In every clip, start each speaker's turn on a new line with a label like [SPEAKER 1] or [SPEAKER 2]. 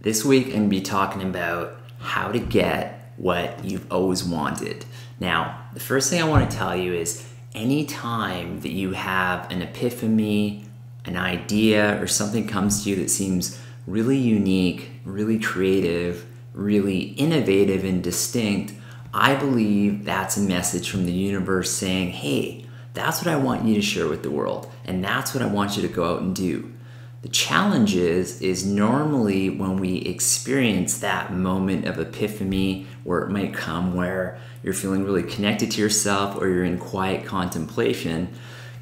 [SPEAKER 1] This week, I'm going to be talking about how to get what you've always wanted. Now, the first thing I want to tell you is anytime that you have an epiphany, an idea, or something comes to you that seems really unique, really creative, really innovative and distinct, I believe that's a message from the universe saying, hey, that's what I want you to share with the world, and that's what I want you to go out and do. The challenge is normally when we experience that moment of epiphany where it might come where you're feeling really connected to yourself or you're in quiet contemplation,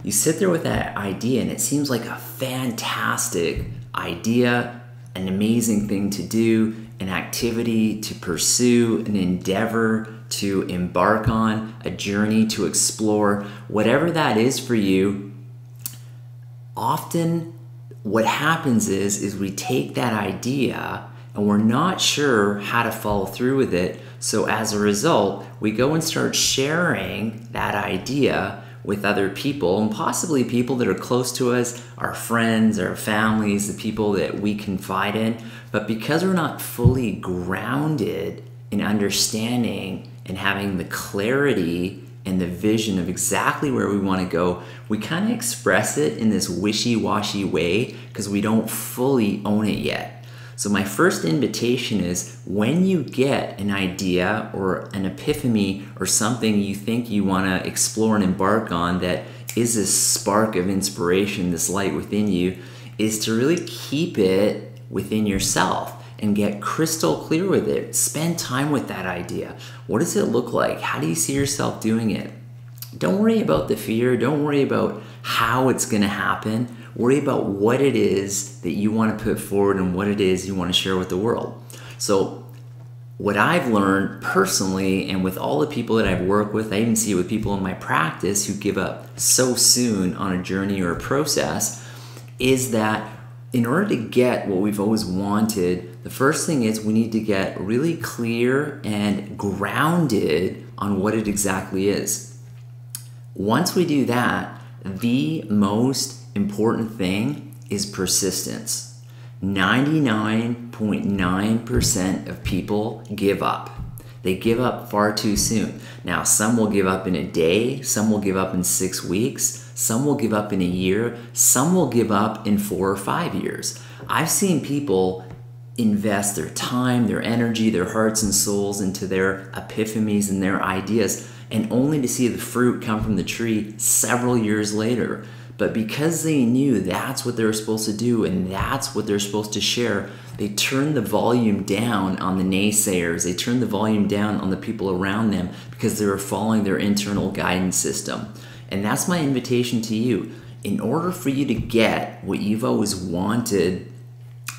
[SPEAKER 1] you sit there with that idea and it seems like a fantastic idea, an amazing thing to do, an activity to pursue, an endeavor to embark on, a journey to explore, whatever that is for you. Often what happens is we take that idea and we're not sure how to follow through with it. So as a result, we go and start sharing that idea with other people, and possibly people that are close to us, our friends, our families, the people that we confide in. But because we're not fully grounded in understanding and having the clarity and the vision of exactly where we want to go, we kind of express it in this wishy-washy way because we don't fully own it yet. So my first invitation is when you get an idea or an epiphany or something you think you want to explore and embark on that is this spark of inspiration, this light within you, is to really keep it within yourself and get crystal clear with it. Spend time with that idea. What does it look like? How do you see yourself doing it? Don't worry about the fear. Don't worry about how it's going to happen. Worry about what it is that you want to put forward and what it is you want to share with the world. So what I've learned personally and with all the people that I've worked with, I even see it with people in my practice who give up so soon on a journey or a process, is that in order to get what we've always wanted, the first thing is we need to get really clear and grounded on what it exactly is. Once we do that, the most important thing is persistence. 99.9% of people give up. They give up far too soon. Now, some will give up in a day, some will give up in 6 weeks, some will give up in a year, some will give up in 4 or 5 years. I've seen people invest their time, their energy, their hearts and souls into their epiphanies and their ideas, and only to see the fruit come from the tree several years later. But because they knew that's what they were supposed to do and that's what they're supposed to share, they turned the volume down on the naysayers. They turned the volume down on the people around them because they were following their internal guidance system. And that's my invitation to you. In order for you to get what you've always wanted,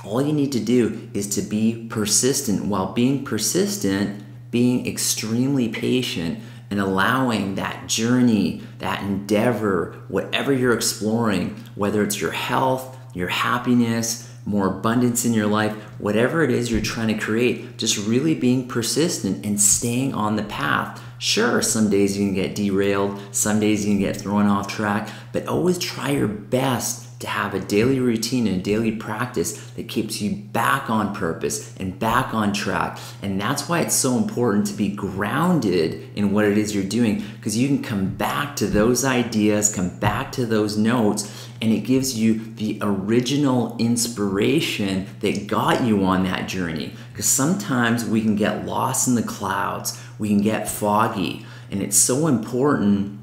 [SPEAKER 1] all you need to do is to be persistent. While being persistent, being extremely patient, and allowing that journey, that endeavor, whatever you're exploring, whether it's your health, your happiness, more abundance in your life, whatever it is you're trying to create, just really being persistent and staying on the path. Sure, some days you can get derailed, some days you can get thrown off track, but always try your best to have a daily routine and a daily practice that keeps you back on purpose and back on track. And that's why it's so important to be grounded in what it is you're doing, because you can come back to those ideas, come back to those notes, and it gives you the original inspiration that got you on that journey. Because sometimes we can get lost in the clouds, we can get foggy, and it's so important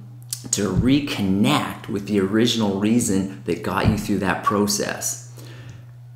[SPEAKER 1] to reconnect with the original reason that got you through that process.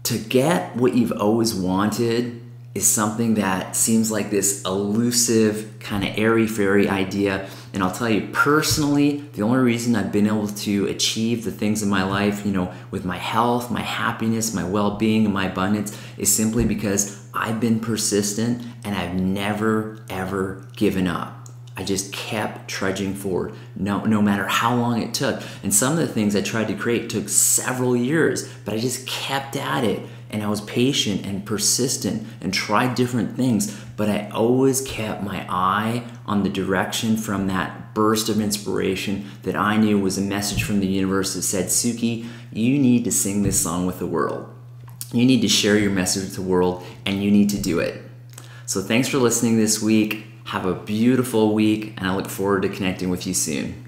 [SPEAKER 1] To get what you've always wanted is something that seems like this elusive, kind of airy-fairy idea. And I'll tell you personally, the only reason I've been able to achieve the things in my life, with my health, my happiness, my well-being, and my abundance is simply because I've been persistent and I've never, ever given up. I just kept trudging forward, no matter how long it took. And some of the things I tried to create took several years, but I just kept at it. And I was patient and persistent and tried different things, but I always kept my eye on the direction from that burst of inspiration that I knew was a message from the universe that said, Sukhi, you need to sing this song with the world. You need to share your message with the world, and you need to do it. So thanks for listening this week. Have a beautiful week, and I look forward to connecting with you soon.